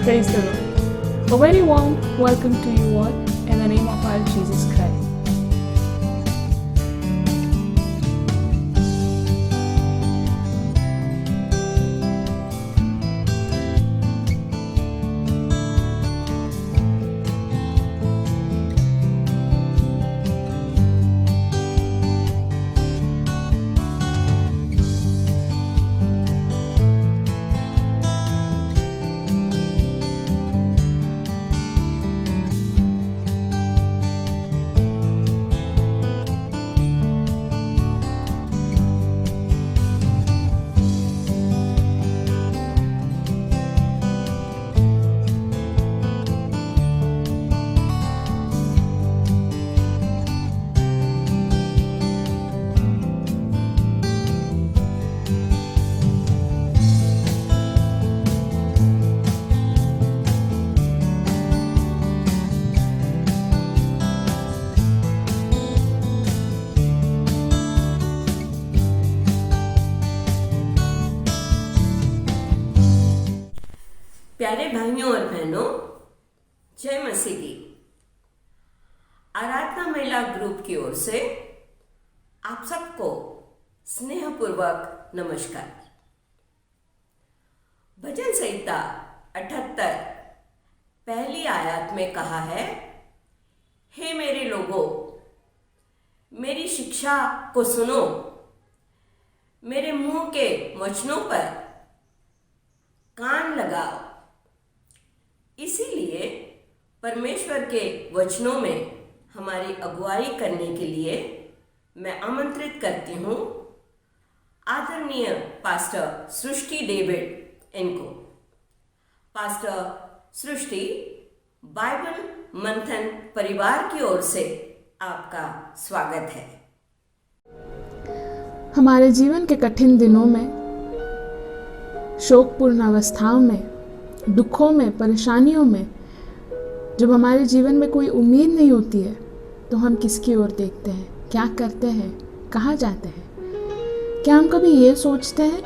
Praise the Lord. A very warm welcome to you all in the name of our Jesus Christ. प्यारे भाइयों और बहनों, जय मसीह की। आराधना महिला ग्रुप की ओर से आप सबको स्नेहपूर्वक नमस्कार। भजन संहिता 78 पहली आयत में कहा है, हे मेरे लोगों, मेरी शिक्षा को सुनो, मेरे मुंह के वचनों पर कान लगाओ। इसीलिए परमेश्वर के वचनों में हमारी अगुवाई करने के लिए मैं आमंत्रित करती हूँ आदरणीय पास्टर सृष्टि डेविड इनको। पास्टर सृष्टि, बाइबल मंथन परिवार की ओर से आपका स्वागत है। हमारे जीवन के कठिन दिनों में, शोकपूर्ण अवस्थाओं में, दुखों में, परेशानियों में, जब हमारे जीवन में कोई उम्मीद नहीं होती है तो हम किसकी ओर देखते हैं, क्या करते हैं, कहाँ जाते हैं? क्या हम कभी ये सोचते हैं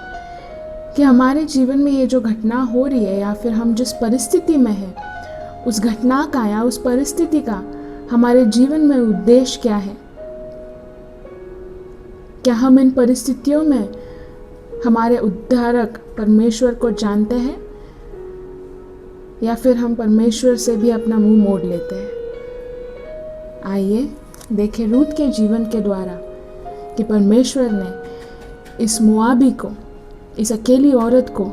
कि हमारे जीवन में ये जो घटना हो रही है या फिर हम जिस परिस्थिति में हैं, उस घटना का या उस परिस्थिति का हमारे जीवन में उद्देश्य क्या है? क्या हम इन परिस्थितियों में हमारे उद्धारक परमेश्वर को जानते हैं या फिर हम परमेश्वर से भी अपना मुंह मोड़ लेते हैं? आइए देखें रूत के जीवन के द्वारा कि परमेश्वर ने इस मोआबी को, इस अकेली औरत को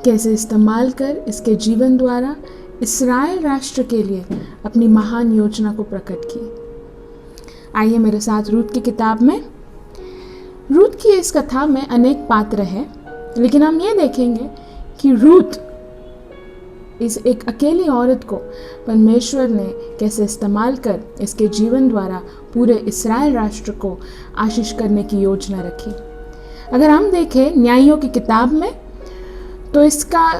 कैसे इस्तेमाल कर इसके जीवन द्वारा इस्राएल राष्ट्र के लिए अपनी महान योजना को प्रकट की। आइए मेरे साथ रूत की किताब में। रूत की इस कथा में अनेक पात्र हैं, लेकिन हम ये देखेंगे कि रूत, इस एक अकेली औरत को परमेश्वर ने कैसे इस्तेमाल कर इसके जीवन द्वारा पूरे इस्राएल राष्ट्र को आशीष करने की योजना रखी। अगर हम देखें न्यायियों की किताब में, तो इसका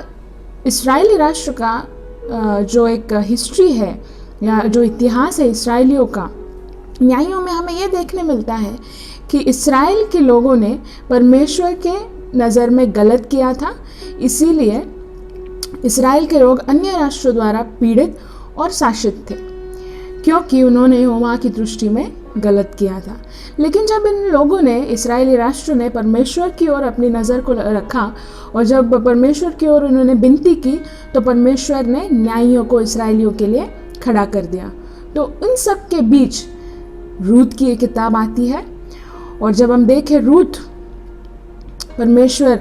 इस्राएली राष्ट्र का जो एक हिस्ट्री है या जो इतिहास है इसराइलियों का, न्यायियों में हमें यह देखने मिलता है कि इस्राएल के लोगों ने परमेश्वर के नज़र में गलत किया था। इसीलिए इस्राएल के लोग अन्य राष्ट्रों द्वारा पीड़ित और शासित थे, क्योंकि उन्होंने यहोवा की दृष्टि में गलत किया था। लेकिन जब इन लोगों ने, इस्राएली राष्ट्र ने परमेश्वर की ओर अपनी नज़र को रखा और जब परमेश्वर की ओर उन्होंने विनती की, तो परमेश्वर ने न्यायियों को इसराइलियों के लिए खड़ा कर दिया। तो उन सब के बीच रूत की एक किताब आती है। और जब हम देखें रूत, परमेश्वर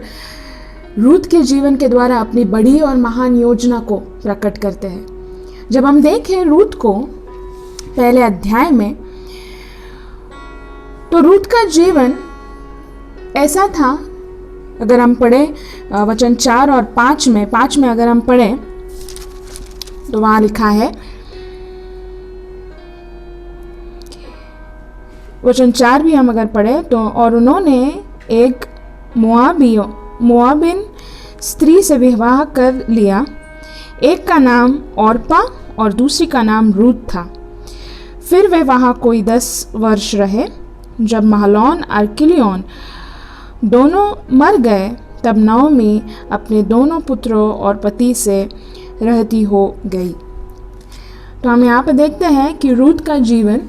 रूत के जीवन के द्वारा अपनी बड़ी और महान योजना को प्रकट करते हैं। जब हम देखें रूत को पहले अध्याय में, तो रूत का जीवन ऐसा था, अगर हम पढ़ें वचन 4 और 5 में अगर हम पढ़ें तो वहाँ लिखा है, वचन 4 भी हम अगर पढ़ें तो, और उन्होंने एक मोआबिन स्त्री से विवाह कर लिया, एक का नाम औरपा और दूसरी का नाम रूत था। फिर वे वहाँ कोई 10 वर्ष रहे। जब महलोन और किलियोन दोनों मर गए तब नओमी अपने दोनों पुत्रों और पति से रहती हो गई। तो हम यहाँ पे देखते हैं कि रूथ का जीवन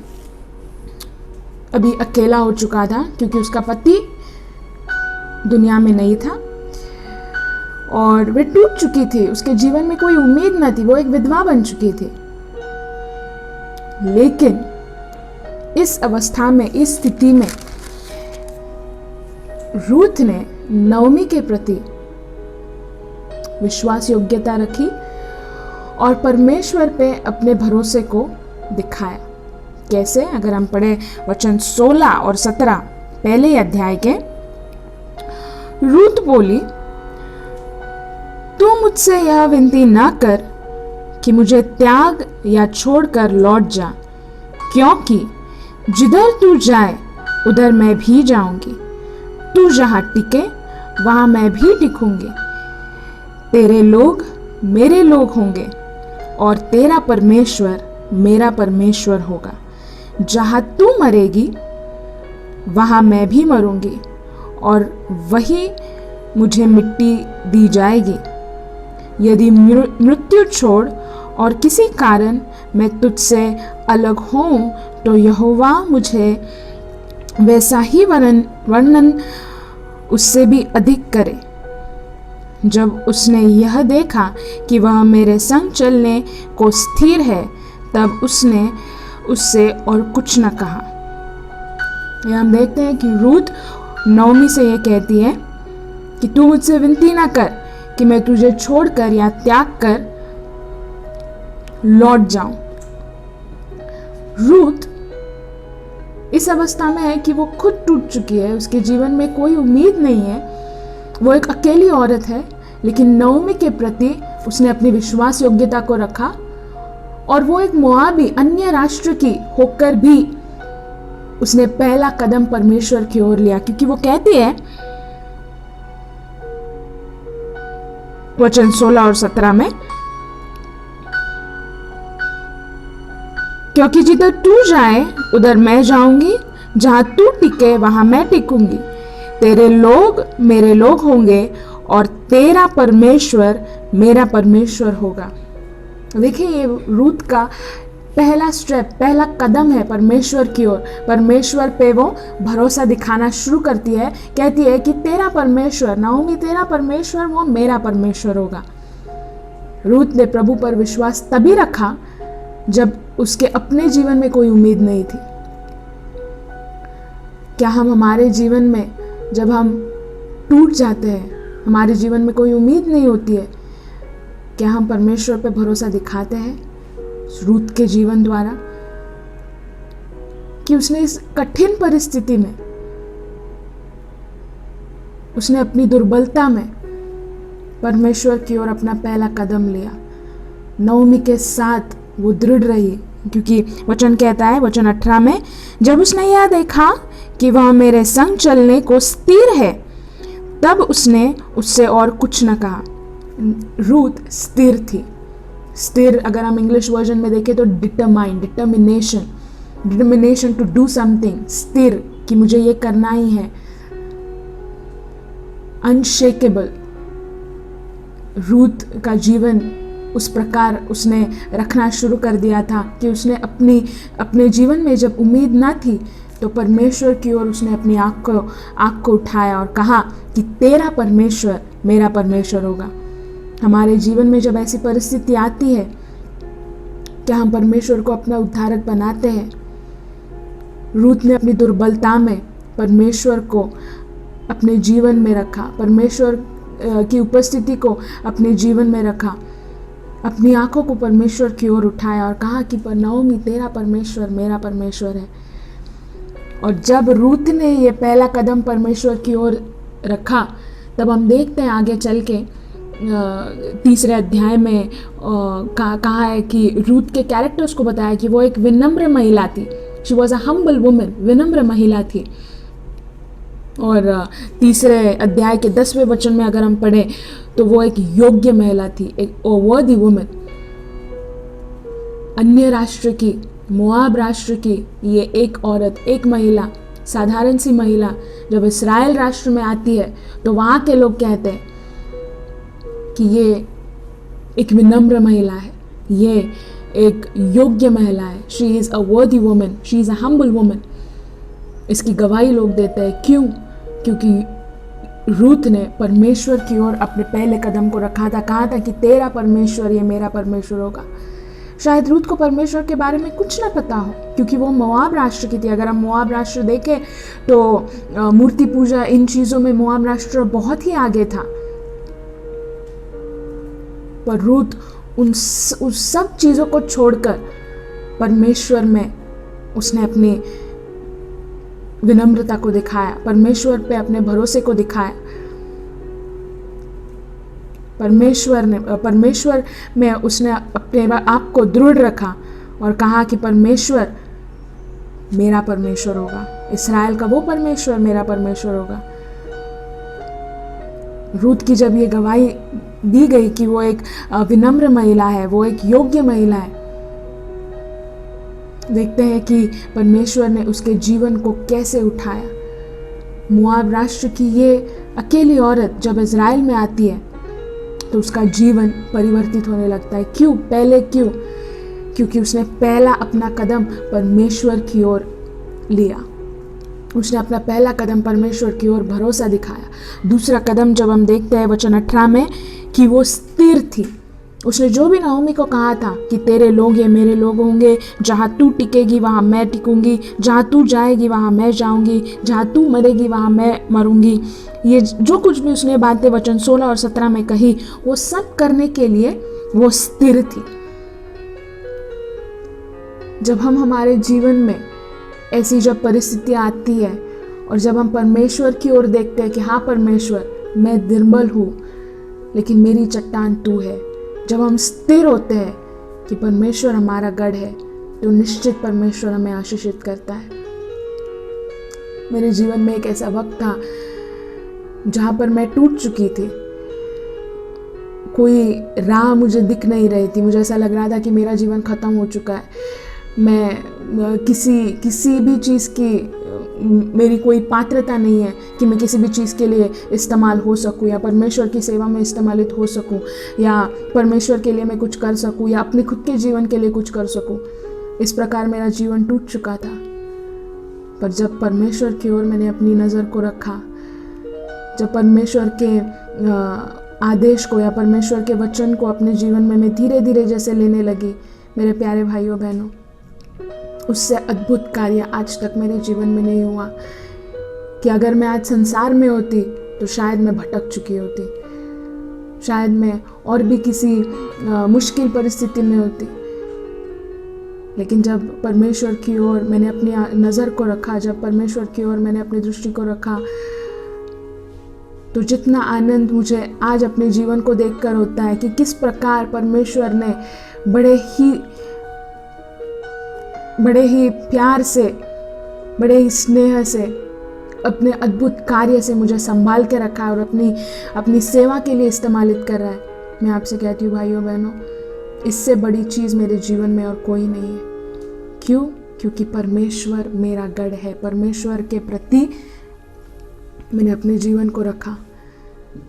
अभी अकेला हो चुका था, क्योंकि उसका पति दुनिया में नहीं था और वे टूट चुकी थी। उसके जीवन में कोई उम्मीद न थी, वो एक विधवा बन चुकी थी। लेकिन इस अवस्था में, इस स्थिति में रूथ ने नओमी के प्रति विश्वास योग्यता रखी और परमेश्वर पे अपने भरोसे को दिखाया। कैसे? अगर हम पढ़े वचन 16 और 17 पहले अध्याय के, रूथ बोली, तू मुझसे यह विनती ना कर कि मुझे त्याग या छोड़कर लौट जा, क्योंकि जिधर तू जाए उधर मैं भी जाऊंगी, तू जहां टिके वहां मैं भी टिकूंगी। तेरे लोग मेरे लोग होंगे और तेरा परमेश्वर मेरा परमेश्वर होगा। जहां तू मरेगी वहां मैं भी मरूंगी और वही मुझे मिट्टी दी जाएगी। यदि मृत्यु छोड़ और किसी कारण मैं तुझसे अलग होऊं तो यहोवा मुझे वैसा ही वर्णन उससे भी अधिक करे। जब उसने यह देखा कि वह मेरे संग चलने को स्थिर है, तब उसने उससे और कुछ न कहा। यह हम देखते हैं कि रूथ नओमी से यह कहती है कि तू मुझसे विनती ना कर कि मैं तुझे छोड़कर या त्याग कर लौट जाऊं। रूथ इस अवस्था में है कि वो खुद टूट चुकी है, उसके जीवन में कोई उम्मीद नहीं है, वो एक अकेली औरत है। लेकिन नओमी के प्रति उसने अपनी विश्वास योग्यता को रखा और वो एक मोआबी, अन्य राष्ट्र की होकर भी उसने पहला कदम परमेश्वर की ओर लिया, क्योंकि वो कहती है वचन 16 और 17 में, क्योंकि जिधर तू जाए उधर मैं जाऊंगी, जहां तू टिके वहां मैं टिकूंगी। तेरे लोग मेरे लोग होंगे और तेरा परमेश्वर मेरा परमेश्वर होगा। देखिए, ये रूथ का पहला स्टेप, पहला कदम है परमेश्वर की ओर। परमेश्वर पे वो भरोसा दिखाना शुरू करती है, कहती है कि तेरा परमेश्वर, नओमी तेरा परमेश्वर वो मेरा परमेश्वर होगा। रूथ ने प्रभु पर विश्वास तभी रखा जब उसके अपने जीवन में कोई उम्मीद नहीं थी। क्या हम हमारे जीवन में जब हम टूट जाते हैं, हमारे जीवन में कोई उम्मीद नहीं होती है, क्या हम परमेश्वर पर भरोसा दिखाते हैं रूथ के जीवन द्वारा? कि उसने इस कठिन परिस्थिति में, उसने अपनी दुर्बलता में परमेश्वर की ओर अपना पहला कदम लिया। नओमी के साथ वो दृढ़ रही, क्योंकि वचन कहता है वचन 18 में, जब उसने यह देखा कि वह मेरे संग चलने को स्थिर है, तब उसने उससे और कुछ न कहा। रूथ स्थिर थी। स्थिर अगर हम इंग्लिश वर्जन में देखें तो डिटर्मिनेशन टू डू समथिंग। स्थिर कि मुझे ये करना ही है। अनशेकेबल। रूथ का जीवन उस प्रकार उसने रखना शुरू कर दिया था कि उसने अपने जीवन में जब उम्मीद ना थी तो परमेश्वर की ओर उसने अपनी आँख को उठाया और कहा कि तेरा परमेश्वर मेरा परमेश्वर होगा। हमारे जीवन में जब ऐसी परिस्थिति आती है, क्या हम परमेश्वर को अपना उद्धारक बनाते हैं? रूथ ने अपनी दुर्बलता में परमेश्वर को अपने जीवन में रखा, परमेश्वर की उपस्थिति को अपने जीवन में रखा, अपनी आंखों को परमेश्वर की ओर उठाया और कहा कि नओमी तेरा परमेश्वर मेरा परमेश्वर है। और जब रूथ ने ये पहला कदम परमेश्वर की ओर रखा, तब हम देखते हैं आगे चल के तीसरे अध्याय में कहा है कि रूथ के कैरेक्टर्स को बताया कि वो एक विनम्र महिला थी। She was a humble woman, विनम्र महिला थी। और तीसरे अध्याय के 10वें वचन में अगर हम पढ़े तो वो एक योग्य महिला थी, एक वर्दी वुमन। अन्य राष्ट्र की, मोआब राष्ट्र की ये एक औरत, एक महिला साधारण सी महिला जब इस्राएल राष्ट्र में आती है तो वहाँ के लोग कहते हैं कि ये एक विनम्र महिला है, ये एक योग्य महिला है, शी इज़ अ वर्दी woman, she is a humble woman. इसकी गवाही लोग देते हैं। क्यों? क्योंकि रूथ ने परमेश्वर की ओर अपने पहले कदम को रखा था। कहा था कि तेरा परमेश्वर ये मेरा परमेश्वर होगा। शायद रूथ को परमेश्वर के बारे में कुछ ना पता हो, क्योंकि वो मोआब राष्ट्र की थी। अगर हम मोआब राष्ट्र देखें तो मूर्ति पूजा, इन चीज़ों में मोआब राष्ट्र बहुत ही आगे था। पर रूथ उन सब चीज़ों को छोड़कर परमेश्वर में उसने अपनी विनम्रता को दिखाया, परमेश्वर पे अपने भरोसे को दिखाया। परमेश्वर में उसने अपने आप को दृढ़ रखा और कहा कि परमेश्वर मेरा परमेश्वर होगा, इस्राएल का वो परमेश्वर मेरा परमेश्वर होगा। रूथ की जब ये गवाही दी गई कि वो एक विनम्र महिला है, वो एक योग्य महिला है, देखते हैं कि परमेश्वर ने उसके जीवन को कैसे उठाया। मोआब राष्ट्र की ये अकेली औरत जब इज़राइल में आती है तो उसका जीवन परिवर्तित होने लगता है। क्यों? पहले क्यों? क्योंकि उसने पहला अपना कदम परमेश्वर की ओर लिया। उसने अपना पहला कदम परमेश्वर की ओर भरोसा दिखाया। दूसरा कदम जब हम देखते हैं वचन 18 में कि वो स्थिर थी। उसने जो भी नाओमी को कहा था कि तेरे लोग ये मेरे लोग होंगे, जहाँ तू टिकेगी वहाँ मैं टिकूंगी, जहाँ तू जाएगी वहाँ मैं जाऊंगी, जहाँ तू मरेगी वहाँ मैं मरूंगी, ये जो कुछ भी उसने बातें वचन 16 और 17 में कही, वो सब करने के लिए वो स्थिर थी। जब हम हमारे जीवन में ऐसी जब परिस्थितियाँ आती है और जब हम परमेश्वर की ओर देखते हैं कि हाँ परमेश्वर मैं निर्बल हूँ लेकिन मेरी चट्टान तू है, जब हम स्थिर होते हैं कि परमेश्वर हमारा गढ़ है, तो निश्चित परमेश्वर हमें आशीषित करता है। मेरे जीवन में एक ऐसा वक्त था जहाँ पर मैं टूट चुकी थी। कोई राह मुझे दिख नहीं रही थी। मुझे ऐसा लग रहा था कि मेरा जीवन ख़त्म हो चुका है। मैं किसी भी चीज़ की मेरी कोई पात्रता नहीं है कि मैं किसी भी चीज़ के लिए इस्तेमाल हो सकूं या परमेश्वर की सेवा में इस्तेमालित हो सकूं या परमेश्वर के लिए मैं कुछ कर सकूं या अपने खुद के जीवन के लिए कुछ कर सकूं। इस प्रकार मेरा जीवन टूट चुका था। पर जब परमेश्वर की ओर मैंने अपनी नज़र को रखा, जब परमेश्वर के आदेश को या परमेश्वर के वचन को अपने जीवन में मैं धीरे धीरे जैसे लेने लगी, मेरे प्यारे भाइयों बहनों, उससे अद्भुत कार्य आज तक मेरे जीवन में नहीं हुआ कि अगर मैं आज संसार में होती तो शायद मैं भटक चुकी होती, शायद मैं और भी किसी मुश्किल परिस्थिति में होती। लेकिन जब परमेश्वर की ओर मैंने अपनी नज़र को रखा, जब परमेश्वर की ओर मैंने अपनी दृष्टि को रखा, तो जितना आनंद मुझे आज अपने जीवन को देखकर होता है कि किस प्रकार परमेश्वर ने बड़े ही प्यार से, बड़े ही स्नेह से, अपने अद्भुत कार्य से मुझे संभाल के रखा है और अपनी सेवा के लिए इस्तेमालित कर रहा है। मैं आपसे कहती हूँ भाइयों बहनों, इससे बड़ी चीज़ मेरे जीवन में और कोई नहीं है। क्यों? क्योंकि परमेश्वर मेरा गढ़ है। परमेश्वर के प्रति मैंने अपने जीवन को रखा।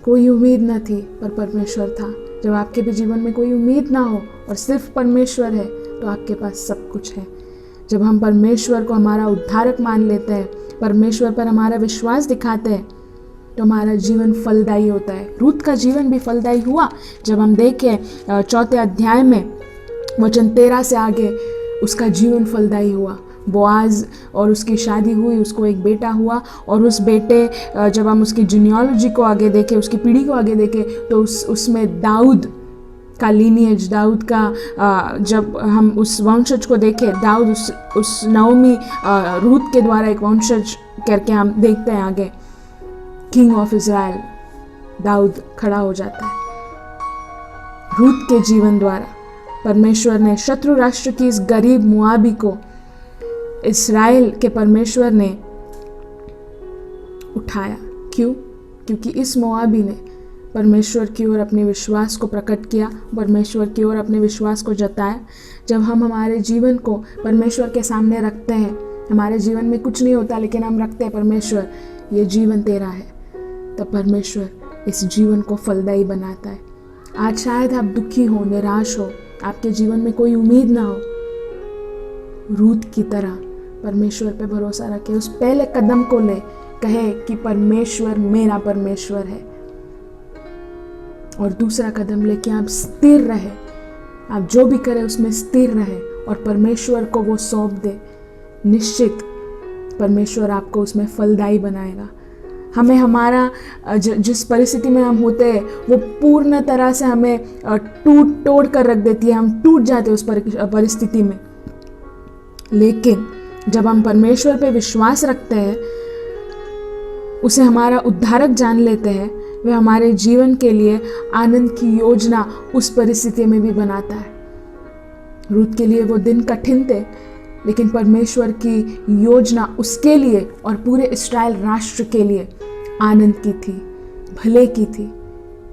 कोई उम्मीद न थी पर परमेश्वर था। जब आपके भी जीवन में कोई उम्मीद ना हो और सिर्फ परमेश्वर है तो आपके पास सब कुछ है। जब हम परमेश्वर को हमारा उद्धारक मान लेते हैं, परमेश्वर पर हमारा विश्वास दिखाते हैं, तो हमारा जीवन फलदायी होता है। रूथ का जीवन भी फलदायी हुआ। जब हम देखें 4 अध्याय में वचन 13 से आगे, उसका जीवन फलदायी हुआ। बोआज और उसकी शादी हुई, उसको एक बेटा हुआ और उस बेटे, जब हम उसकी जीनियोलॉजी को आगे देखें, उसकी पीढ़ी को आगे देखें, तो उसमें दाऊद का लीनिएज, दाऊद का जब हम उस वंशज को देखें, दाऊद उस नाओमी रूथ के द्वारा एक वंशज करके हम देखते हैं आगे, किंग ऑफ इज़राइल दाऊद खड़ा हो जाता है। रूथ के जीवन द्वारा परमेश्वर ने शत्रु राष्ट्र की इस गरीब मुआबी को इस्राएल के परमेश्वर ने उठाया। क्यों? क्योंकि इस मुआबी ने परमेश्वर की ओर अपने विश्वास को प्रकट किया, परमेश्वर की ओर अपने विश्वास को जताया। जब हम हमारे जीवन को परमेश्वर के सामने रखते हैं हमारे जीवन में कुछ नहीं होता लेकिन हम रखते हैं परमेश्वर ये जीवन तेरा है, तब परमेश्वर इस जीवन को फलदायी बनाता है। आज शायद आप दुखी हो, निराश हो, आपके जीवन में कोई उम्मीद ना हो, रूत की तरह परमेश्वर पे भरोसा रखे, उस पहले कदम को ले, कहे कि परमेश्वर मेरा परमेश्वर है, और दूसरा कदम लेके आप स्थिर रहे, आप जो भी करें उसमें स्थिर रहे और परमेश्वर को वो सौंप दे। निश्चित परमेश्वर आपको उसमें फलदायी बनाएगा। हमें हमारा जिस परिस्थिति में हम होते हैं वो पूर्ण तरह से हमें टूट तोड़ कर रख देती है, हम टूट जाते हैं उस परिस्थिति में। लेकिन जब हम परमेश्वर पे विश्वास रखते हैं, उसे हमारा उद्धारक जान लेते हैं, वह हमारे जीवन के लिए आनंद की योजना उस परिस्थिति में भी बनाता है। रूत के लिए वो दिन कठिन थे, लेकिन परमेश्वर की योजना उसके लिए और पूरे इस्राएल राष्ट्र के लिए आनंद की थी, भले की थी,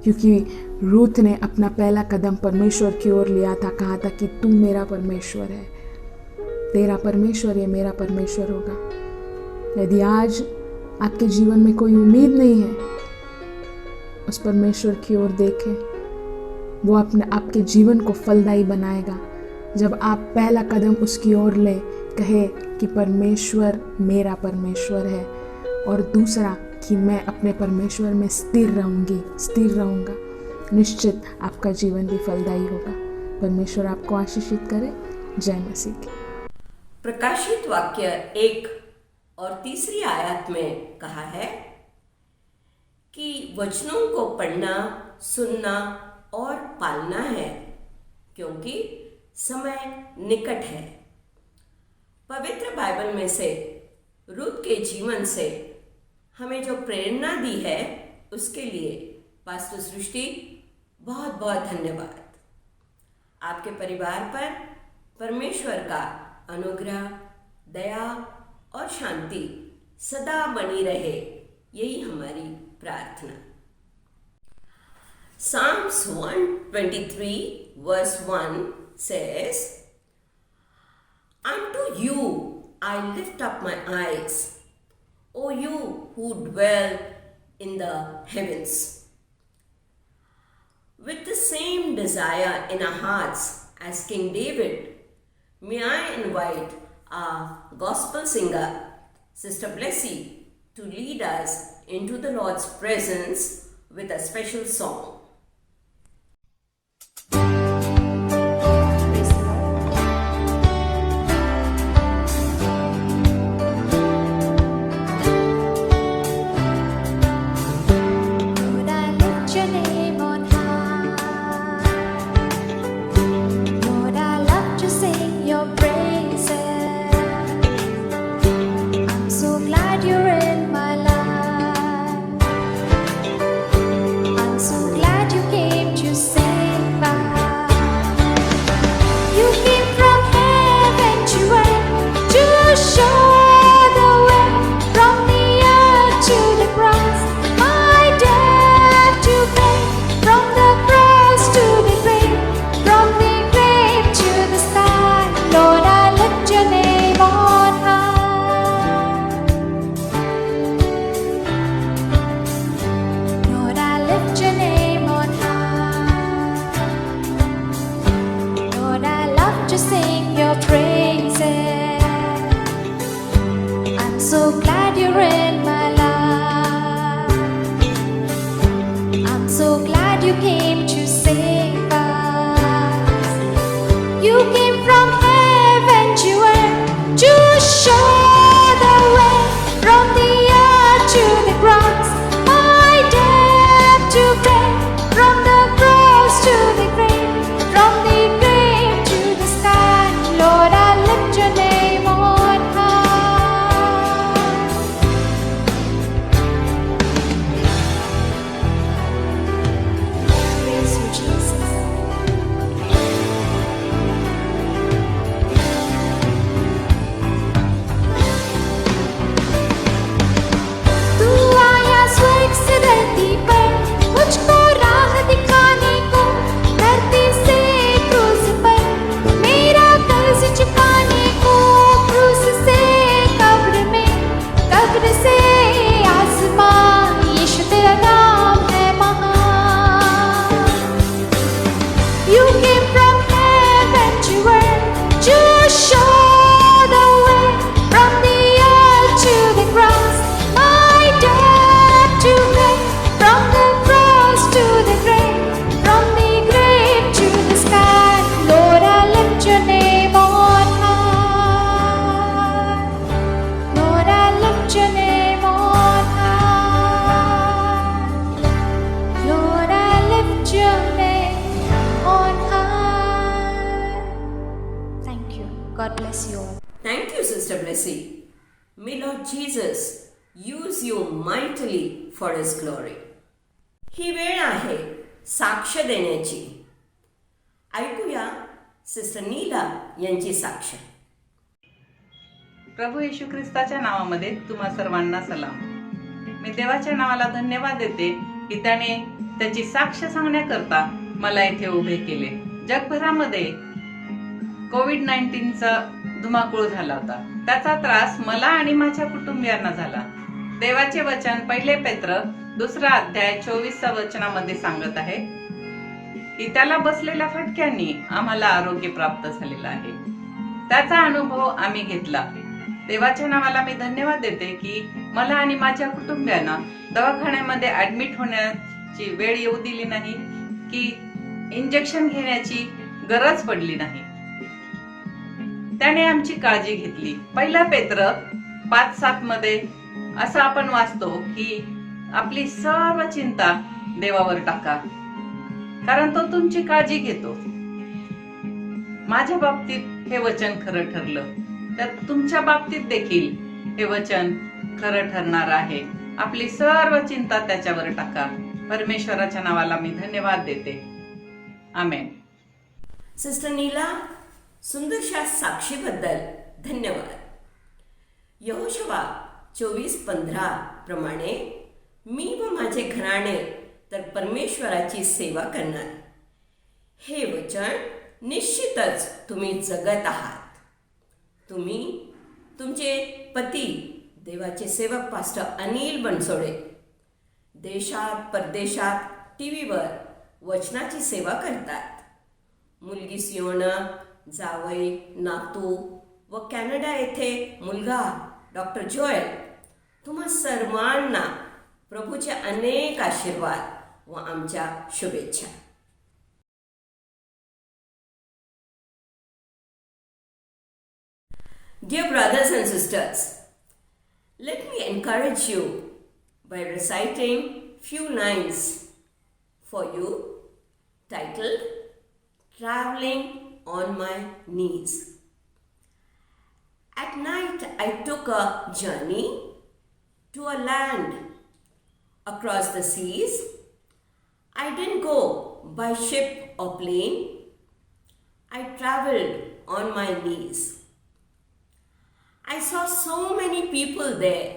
क्योंकि रूत ने अपना पहला कदम परमेश्वर की ओर लिया था, कहा था कि तू मेरा परमेश्वर है, तेरा परमेश्वर ये मेरा परमेश्वर होगा। यदि आज आपके जीवन में कोई उम्मीद नहीं है, उस परमेश्वर की ओर देखें, वो आपके जीवन को फलदायी बनाएगा। जब आप पहला कदम उसकी ओर ले, कहे कि परमेश्वर मेरा परमेश्वर है, और दूसरा कि मैं अपने परमेश्वर में स्थिर रहूँगा, निश्चित आपका जीवन भी फलदायी होगा। परमेश्वर आपको आशीषित करे। जय मसीह की। प्रकाशित वाक्य 1 और 3 आयत में कहा है कि वचनों को पढ़ना, सुनना और पालना है, क्योंकि समय निकट है। पवित्र बाइबल में से रूत के जीवन से हमें जो प्रेरणा दी है, उसके लिए पास्टर सृष्टि बहुत बहुत धन्यवाद। आपके परिवार पर परमेश्वर का अनुग्रह, दया और शांति सदा बनी रहे, यही हमारी प्रार्थना। Psalms 123 verse 1 says, "Unto you I lift up my eyes, O you who dwell in the heavens." With the same desire in our hearts as King David, may I invite our gospel singer, Sister Blessy, to lead us into the Lord's presence with a special song. Lord, I God bless you all. Thank you, Sister Blessy. May Lord Jesus use you mightily for His glory. ही वेळ आहे साक्ष देण्याची. ऐकूया sister नीला यांची साक्ष. प्रभू येशू ख्रिस्ताच्या नावामध्ये तुम्हा सर्वांना सलाम. मी देवाच्या नावाला धन्यवाद देते की त्याने त्याची साक्ष सांगण्याकरता मला येथे उभे केले. जगभरामध्ये कोविड-19चा धुमाकूळ झाला होता. त्याचा त्रास मला आणि माझ्या कुटुंबियांना झाला. देवाचे वचन 1 पेत्र 2 अध्याय 24 वचनामध्ये सांगत आहे की त्याला बसलेल्या फटक्यांनी आम्हाला आरोग्य प्राप्त झालेलं आहे. त्याचा अनुभव आम्ही घेतला. देवाच्या नावाला मी धन्यवाद देते की मला आणि माझ्या कुटुंबियांना दवाखान्यामध्ये ऍडमिट होण्याची वेळ येऊ दिली नाही, की इंजेक्शन घेण्याची गरज पडली नाही. त्याने आमची काळजी घेतली. 1 पेत्र 5:7 मध्ये असं आपण वाचतो की आपली सर्व चिंता देवावर टाका, कारण तो तुमची काळजी घेतो. माझ्या बाबतीत हे वचन खरं ठरलं, तर तुमच्या बाबतीत देखील हे वचन खरं ठरणार आहे. आपली सर्व चिंता त्याच्यावर टाका. परमेश्वराच्या नावाला मी धन्यवाद देते. आमेन. सिस्टर नीला, सुंदरशा साक्षीबद्दल धन्यवाद. यहोशुआ 24:15 प्रमाणे मी व माझे घराणे तर परमेश्वराची सेवा करणार. हे वचन निश्चितच तुम्ही जगत आहात. तुम्ही तुमचे पती देवाचे सेवक पास्टर अनिल बनसोडे देशात परदेशात टीव्हीवर वचनाची सेवा करतात. मुलगी सियोना, जावई, नातू व कॅनडा येथे मुलगा डॉक्टर जोएल, तुम्हा सर्वांना प्रभूचे अनेक आशीर्वाद व आमच्या शुभेच्छा. Dear brothers and sisters, let me encourage you by reciting few lines for you titled Traveling on My Knees. At night I took a journey to a land across the seas. I didn't go by ship or plane. I traveled on my knees. I saw so many people there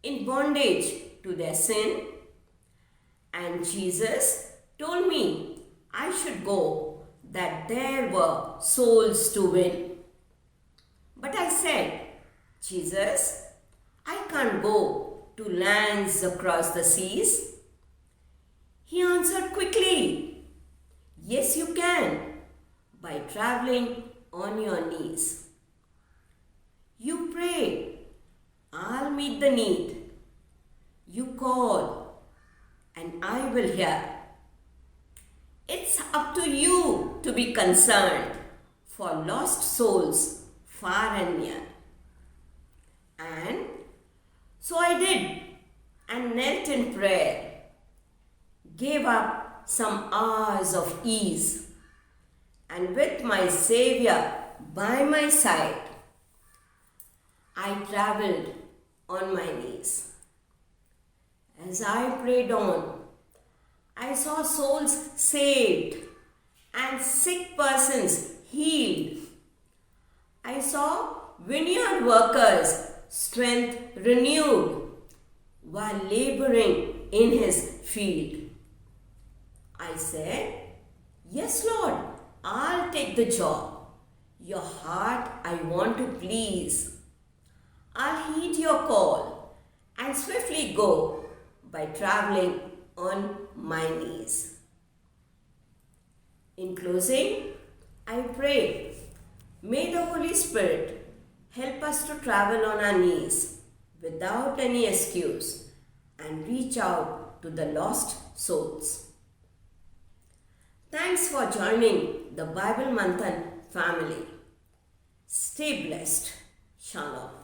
in bondage to their sin, and Jesus told me I should go, that there were souls to win. But I said, Jesus, I can't go to lands across the seas. He answered quickly, yes, you can, by traveling on your knees. You pray, I'll meet the need. You call, and I will hear. It's up to you to be concerned for lost souls far and near. And so I did, and knelt in prayer, gave up some hours of ease, and with my Savior by my side, I traveled on my knees. As I prayed on, I saw souls saved and sick persons healed. I saw vineyard workers' strength renewed while laboring in His field. I said, yes, Lord, I'll take the job. Your heart I want to please. I'll heed your call and swiftly go by traveling on my knees. In closing, I pray, may the Holy Spirit help us to travel on our knees without any excuse and reach out to the lost souls. Thanks for joining the Bible Manthan family. Stay blessed. Shalom.